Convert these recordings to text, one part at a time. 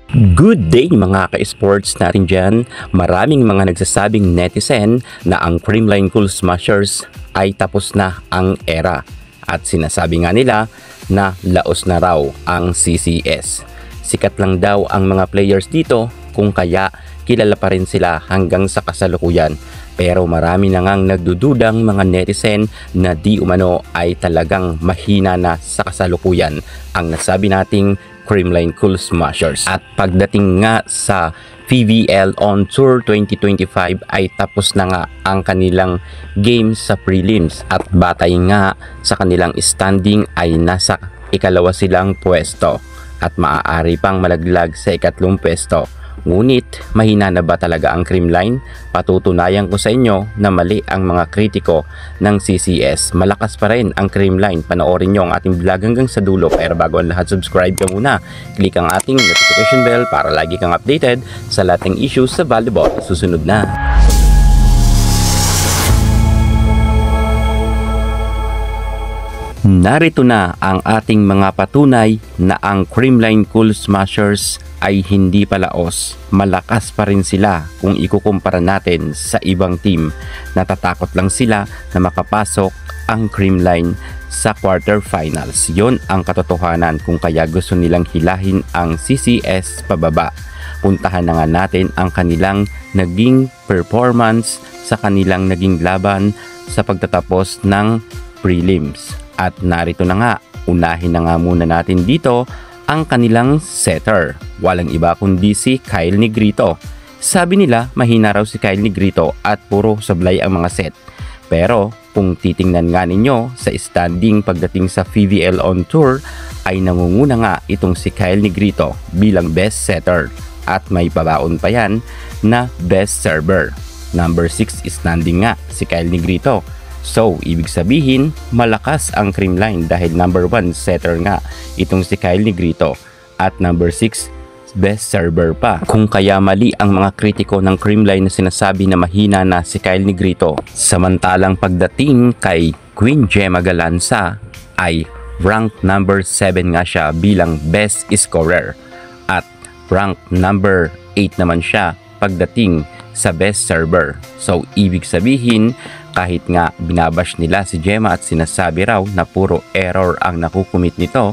Good day mga ka-sports natin dyan. Maraming mga nagsasabing netizen na ang Creamline Cool Smashers ay tapos na ang era. At sinasabi nga nila na laos na raw ang CCS. Sikat lang daw ang mga players dito kung kaya kilala pa rin sila hanggang sa kasalukuyan. Pero marami na ngang nagdududang mga netizen na di umano ay talagang mahina na sa kasalukuyan ang nasabi nating Creamline Cool Smashers. At pagdating nga sa PVL On Tour 2025 ay tapos na nga ang kanilang game sa prelims at batay nga sa kanilang standing ay nasa ikalawa silang pwesto at maaari pang malaglag sa ikatlong pwesto. Ngunit mahina na ba talaga ang Creamline? Patutunayan ko sa inyo na mali ang mga kritiko ng CCS. Malakas pa rin ang Creamline. Panoorin nyo ang ating vlog hanggang sa dulo. Pero bago ang lahat, subscribe ka muna. Click ang ating notification bell para lagi kang updated sa lahat ng issues sa volleyball. Susunod na. Narito na ang ating mga patunay na ang Creamline Cool Smashers ay hindi palaos. Malakas pa rin sila kung ikukumpara natin sa ibang team. Natatakot lang sila na makapasok ang Creamline sa quarterfinals. Yon ang katotohanan kung kaya gusto nilang hilahin ang CCS pababa. Puntahan na nga natin ang kanilang naging performance sa kanilang naging laban sa pagtatapos ng prelims. At narito na nga, unahin na nga muna natin dito ang kanilang setter. Walang iba kundi si Kyle Negrito. Sabi nila mahina raw si Kyle Negrito at puro sablay ang mga set. Pero kung titingnan nga ninyo sa standing pagdating sa PVL On Tour ay nangunguna nga itong si Kyle Negrito bilang best setter. At may pabaon pa yan na best server. Number 6 standing nga si Kyle Negrito. So, ibig sabihin, malakas ang Creamline dahil number 1 setter nga itong si Kyle Negrito at number 6 best server pa. Kung kaya mali ang mga kritiko ng Creamline na sinasabi na mahina na si Kyle Negrito. Samantalang pagdating kay Queen Gemma Galanza ay rank number 7 nga siya bilang best scorer at rank number 8 naman siya pagdating sa best server. So, ibig sabihin, kahit nga binabash nila si Gemma at sinasabi raw na puro error ang nakukumit nito,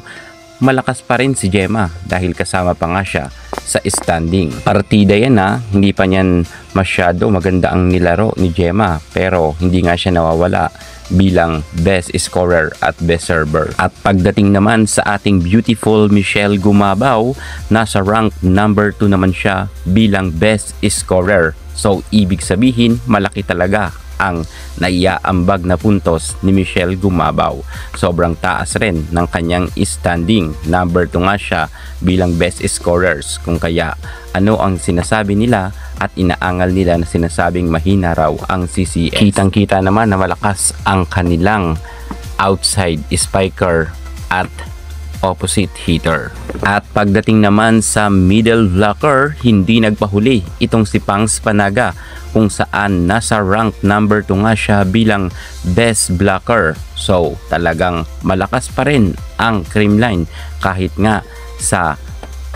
malakas pa rin si Gemma dahil kasama pa nga siya sa standing. Partida yan na, hindi pa niyan masyado maganda ang nilaro ni Gemma pero hindi nga siya nawawala bilang best scorer at best server. At pagdating naman sa ating beautiful Michelle Gumabaw, nasa rank number 2 naman siya bilang best scorer. So ibig sabihin malaki talaga ang naiaambag na puntos ni Michelle Gumabaw. Sobrang taas rin ng kanyang standing. Number 2 nga siya bilang best scorers. Kung kaya ano ang sinasabi nila at inaangal nila na sinasabing mahina raw ang CCS. Kitang-kita naman na malakas ang kanilang outside spiker at opposite hitter. At pagdating naman sa middle blocker, hindi nagpahuli itong si Pangs Panaga kung saan nasa rank number 2 nga siya bilang best blocker. So talagang malakas pa rin ang Creamline kahit nga sa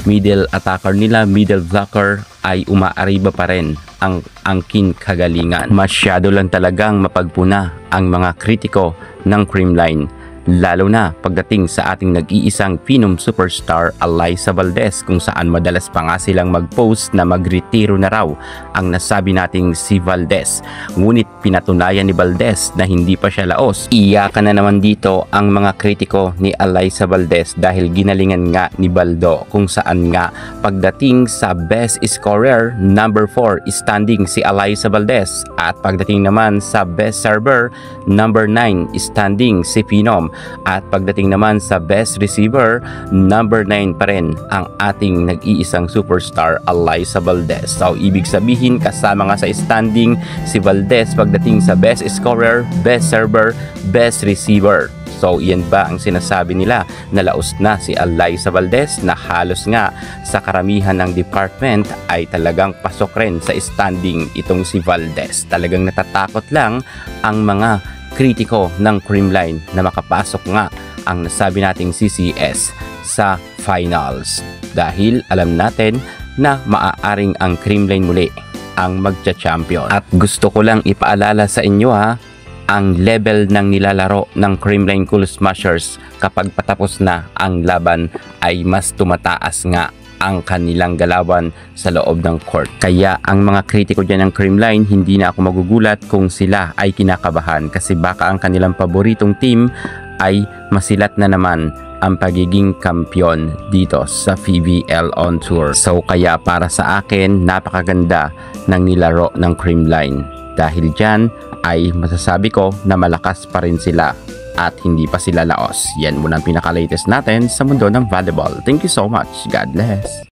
middle attacker nila, middle blocker ay umaariba pa rin ang angkin kagalingan. Masyado lang talagang mapagpuna ang mga kritiko ng Creamline. Lalo na pagdating sa ating nag-iisang Phenom superstar Alyssa Valdez kung saan madalas pa nga silang mag-post na magretiro na raw ang nasabi nating si Valdez. Ngunit pinatunayan ni Valdez na hindi pa siya laos. Iyakan na naman dito ang mga kritiko ni Alyssa Valdez dahil ginalingan nga ni Baldo kung saan nga pagdating sa best scorer number 4 standing si Alyssa Valdez at pagdating naman sa best server number 9 standing si Phenom. At pagdating naman sa best receiver, number 9 pa rin ang ating nag-iisang superstar Alyssa Valdez. So ibig sabihin kasama nga sa standing si Valdez pagdating sa best scorer, best server, best receiver. So iyan ba ang sinasabi nila na laos na si Alyssa Valdez na halos nga sa karamihan ng department ay talagang pasok rin sa standing itong si Valdez. Talagang natatakot lang ang mga kritiko ng Creamline na makapasok nga ang nasabi nating CCS sa finals. Dahil alam natin na maaaring ang Creamline muli ang magcha-champion. At gusto ko lang ipaalala sa inyo ang level ng nilalaro ng Creamline Cool Smashers kapag patapos na ang laban ay mas tumataas nga ang kanilang galawan sa loob ng court. Kaya ang mga kritiko dyan ng Creamline, hindi na ako magugulat kung sila ay kinakabahan kasi baka ang kanilang paboritong team ay masilat na naman ang pagiging kampiyon dito sa PVL on Tour. So kaya para sa akin, napakaganda ng nilaro ng Creamline. Dahil dyan ay masasabi ko na malakas pa rin sila at hindi pa sila laos. Yan muna ang pinaka-latest natin sa mundo ng volleyball. Thank you so much. God bless.